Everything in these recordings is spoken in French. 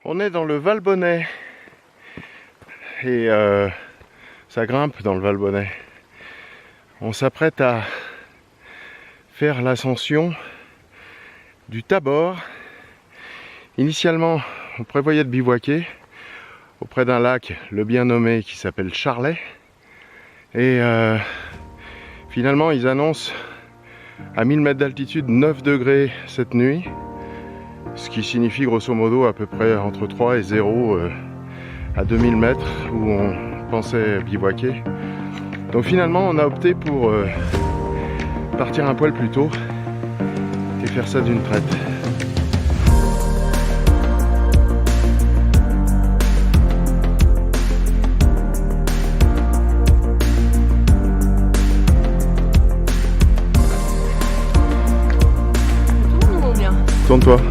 On est dans le Valbonais et ça grimpe dans le Valbonais. On s'apprête à faire l'ascension du Tabor. Initialement, on prévoyait de bivouaquer auprès d'un lac, le bien nommé, qui s'appelle Charlet. Et finalement, ils annoncent à 1000 mètres d'altitude 9 degrés cette nuit. Ce qui signifie grosso modo à peu près entre 3 et 0 à 2000 mètres où on pensait bivouaquer. Donc finalement on a opté pour partir un poil plus tôt et faire ça d'une traite. Tourne ou bien? Tourne-toi.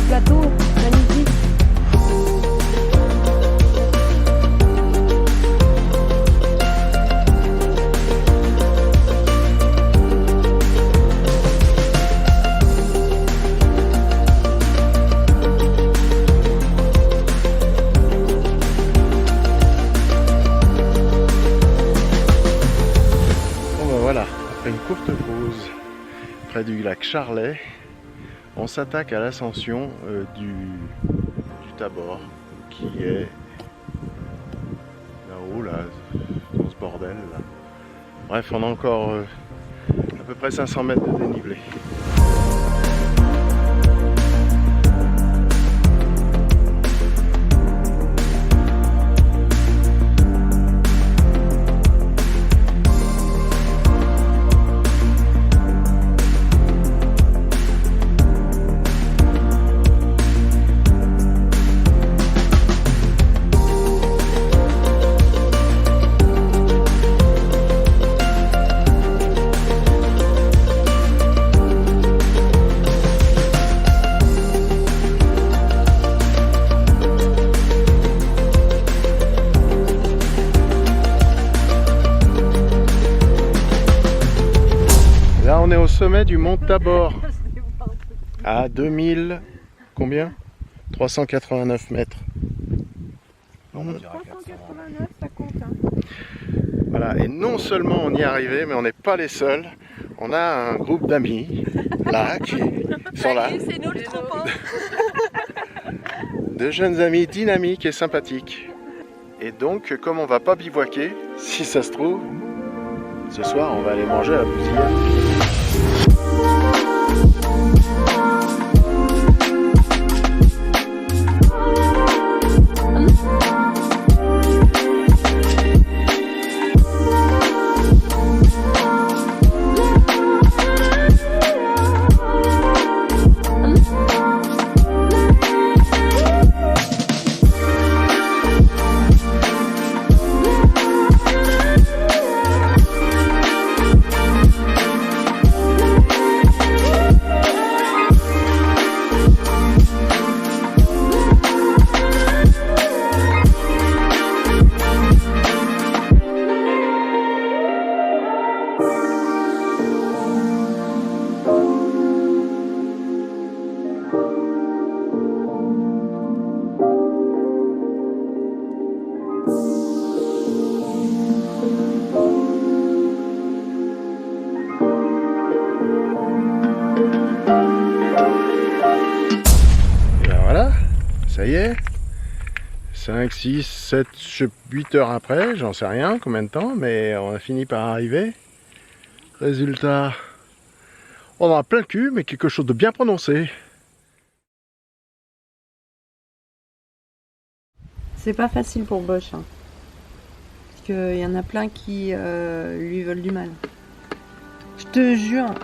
Plateau, magnifique. Bon ben voilà, après une courte pause près du lac Charlet, on s'attaque à l'ascension du Tabor, qui est là-haut, là, dans ce bordel. Là. Bref, on a encore à peu près 500 mètres de dénivelé. Là on est au sommet du mont Tabor à 2000 combien 389 mètres. 389, ça compte. Hein. Voilà, et non seulement on y est arrivé, mais on n'est pas les seuls. On a un groupe d'amis là qui sont là. C'est nous le troupeau. De jeunes amis dynamiques et sympathiques. Et donc, comme on va pas bivouaquer, si ça se trouve, ce soir on va aller manger à la bousillade. Ça y est, 5, 6, 7, 8 heures après, j'en sais rien combien de temps, mais on a fini par arriver. Résultat, on en a plein le cul, mais quelque chose de bien prononcé. C'est pas facile pour Bosch. Hein. Parce qu'il y en a plein qui lui veulent du mal. Je te jure.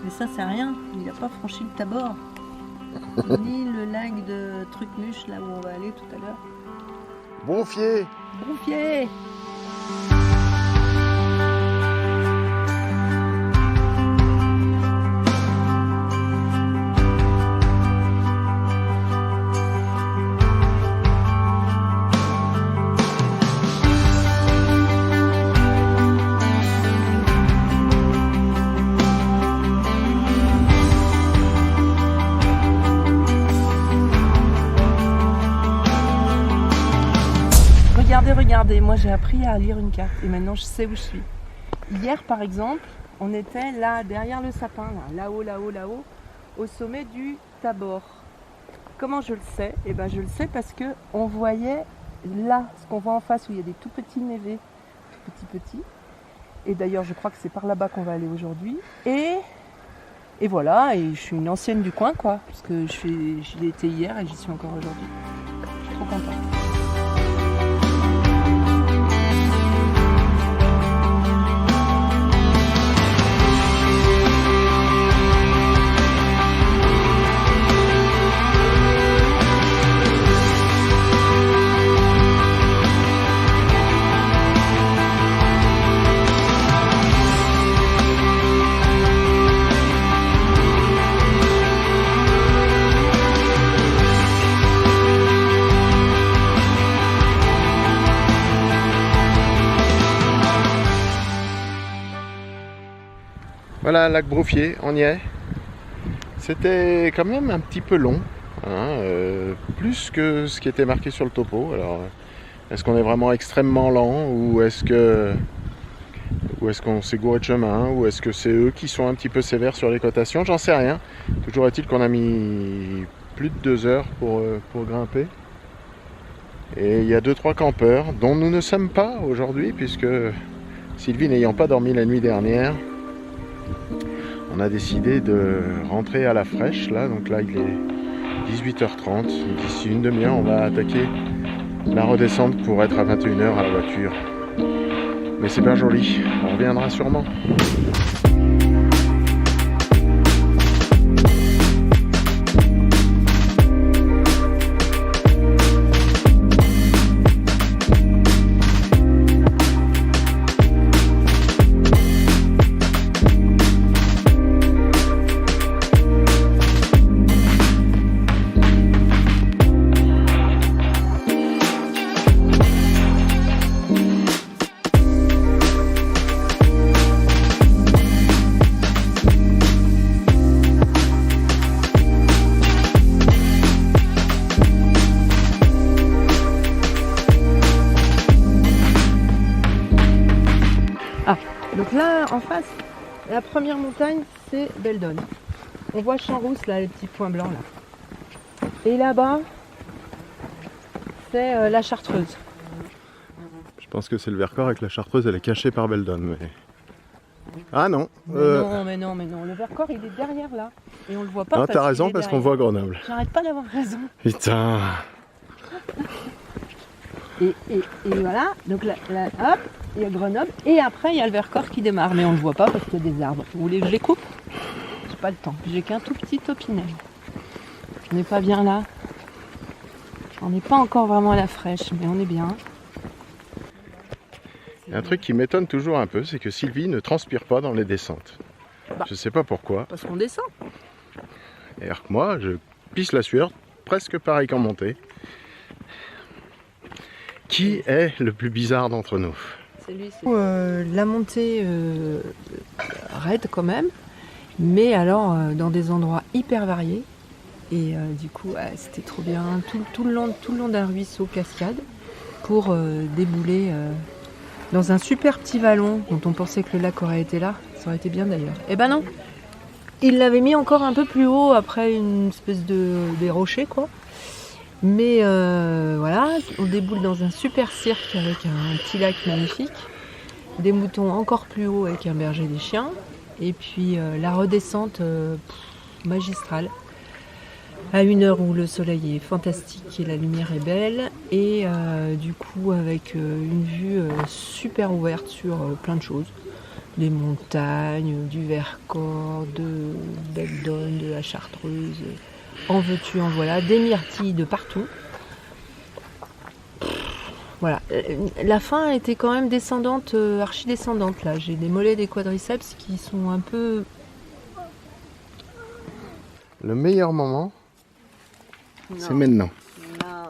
Mais ça, c'est rien. Il n'a pas franchi le Tabor. Ni le lac de Trucmuche, là où on va aller tout à l'heure. Bonfier. Bonfier. regardez, moi j'ai appris à lire une carte et maintenant je sais où je suis. Hier par exemple, on était là, derrière le sapin, là-haut, au sommet du Tabor. Comment je le sais? Eh ben je le sais parce que on voyait là, ce qu'on voit en face où il y a des tout petits névés, tout petits. Et d'ailleurs je crois que c'est par là-bas qu'on va aller aujourd'hui. Et voilà, et je suis une ancienne du coin quoi, parce que j'y étais hier et j'y suis encore aujourd'hui. Je suis trop contente. Voilà, lac Broufier, on y est. C'était quand même un petit peu long, hein, plus que ce qui était marqué sur le topo. Alors, est-ce qu'on est vraiment extrêmement lent ou est-ce qu'on s'est gouré de chemin ou est-ce que c'est eux qui sont un petit peu sévères sur les cotations? J'en sais rien. Toujours est-il qu'on a mis plus de 2 heures pour grimper. Et il y a 2-3 campeurs dont nous ne sommes pas aujourd'hui puisque Sylvie n'ayant pas dormi la nuit dernière, on a décidé de rentrer à la fraîche là, donc là il est 18h30, d'ici une demi-heure on va attaquer la redescente pour être à 21h à la voiture. Mais c'est bien joli, on reviendra sûrement. Donc là, en face, la première montagne, c'est Beldon. On voit Champs-Rousses, là, les petits points blancs, là. Et là-bas, c'est la Chartreuse. Je pense que c'est le Vercors et que la Chartreuse, elle est cachée par Beldon. Mais... Ah non. Mais non. Le Vercors, il est derrière, là. Et on le voit pas. Non, t'as raison, parce qu'on voit Grenoble. J'arrête pas d'avoir raison. Putain. Et voilà, donc là, hop, il y a Grenoble, et après il y a le Vercors qui démarre, mais on ne le voit pas parce qu'il y a des arbres. Vous voulez que je les coupe? J'ai pas le temps, j'ai qu'un tout petit topinet. On n'est pas bien là. On n'est pas encore vraiment à la fraîche, mais on est bien. Il y a un truc qui m'étonne toujours un peu, c'est que Sylvie ne transpire pas dans les descentes. Bah, je sais pas pourquoi. Parce qu'on descend. Et alors que moi, je pisse la sueur presque pareil qu'en montée. Qui est le plus bizarre d'entre nous? C'est lui. La montée raide quand même, mais alors dans des endroits hyper variés. Et du coup, c'était trop bien. Tout le long d'un ruisseau cascade pour débouler dans un super petit vallon dont on pensait que le lac aurait été là. Ça aurait été bien d'ailleurs. Eh ben non. Il l'avait mis encore un peu plus haut après une espèce des rochers quoi. Mais voilà, on déboule dans un super cirque avec un petit lac magnifique, des moutons encore plus hauts avec un berger des chiens, et puis la redescente magistrale, à une heure où le soleil est fantastique et la lumière est belle, et du coup avec une vue super ouverte sur plein de choses, des montagnes, du Vercors, de Beldon, de la Chartreuse. En veux-tu, en voilà, des myrtilles de partout. Voilà, la fin était quand même descendante, archi-descendante là. J'ai des mollets, des quadriceps qui sont un peu... Le meilleur moment, c'est maintenant. Non,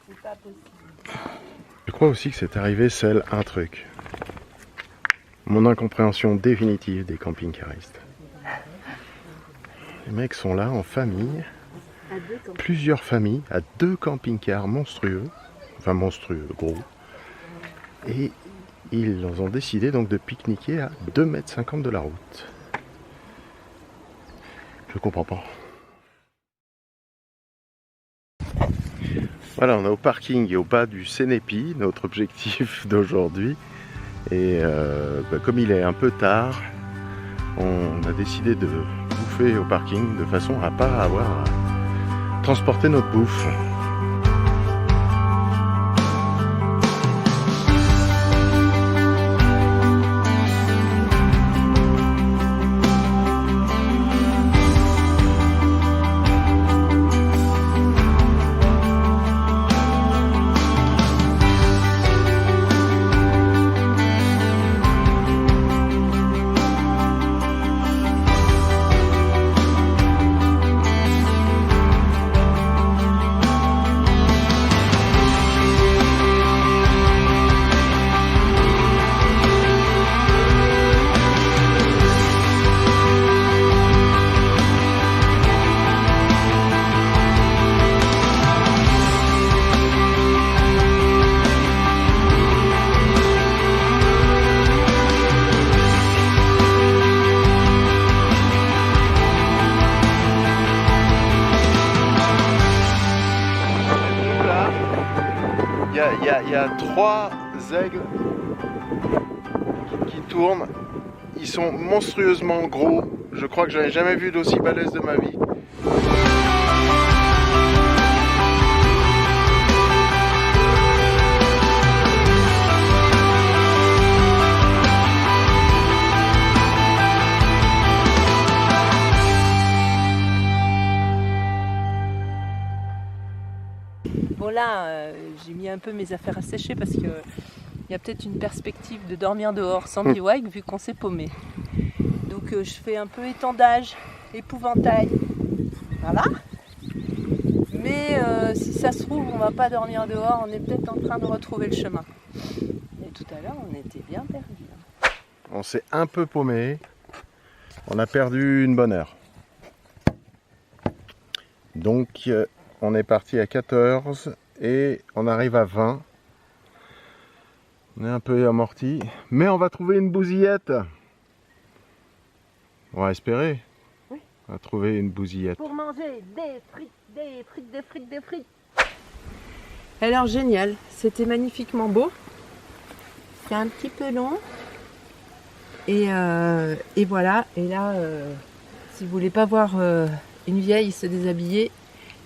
c'est pas possible. Je crois aussi que c'est arrivé un truc. Mon incompréhension définitive des camping-caristes. Les mecs sont là en famille, plusieurs familles, à 2 camping-cars monstrueux. enfin monstrueux, gros. Et ils ont décidé donc de pique-niquer à 2,50 m de la route. Je comprends pas. Voilà, on est au parking et au bas du Cénépi, notre objectif d'aujourd'hui. Et comme il est un peu tard, on a décidé de bouffer au parking de façon à pas avoir à transporter notre bouffe. Il y a 3 aigles qui tournent. Ils sont monstrueusement gros. Je crois que j'en ai jamais vu d'aussi balèze de ma vie. Bon là, j'ai mis un peu mes affaires à sécher parce que il y a peut-être une perspective de dormir dehors sans bivouac vu qu'on s'est paumé. Donc je fais un peu étendage, épouvantail, voilà. Mais si ça se trouve, on va pas dormir dehors, on est peut-être en train de retrouver le chemin. Et tout à l'heure, on était bien perdus. On s'est un peu paumé. On a perdu une bonne heure. Donc on est parti à 14 et on arrive à 20. On est un peu amorti, mais on va trouver une bousillette. On va espérer. Oui. On va trouver une bousillette. Pour manger des frites, des frites, des frites, des frites. Alors génial, c'était magnifiquement beau. C'est un petit peu long. Et voilà. Et là, si vous voulez pas voir une vieille se déshabiller,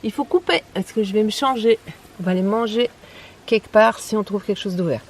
il faut couper, parce que je vais me changer. On va aller manger quelque part si on trouve quelque chose d'ouvert.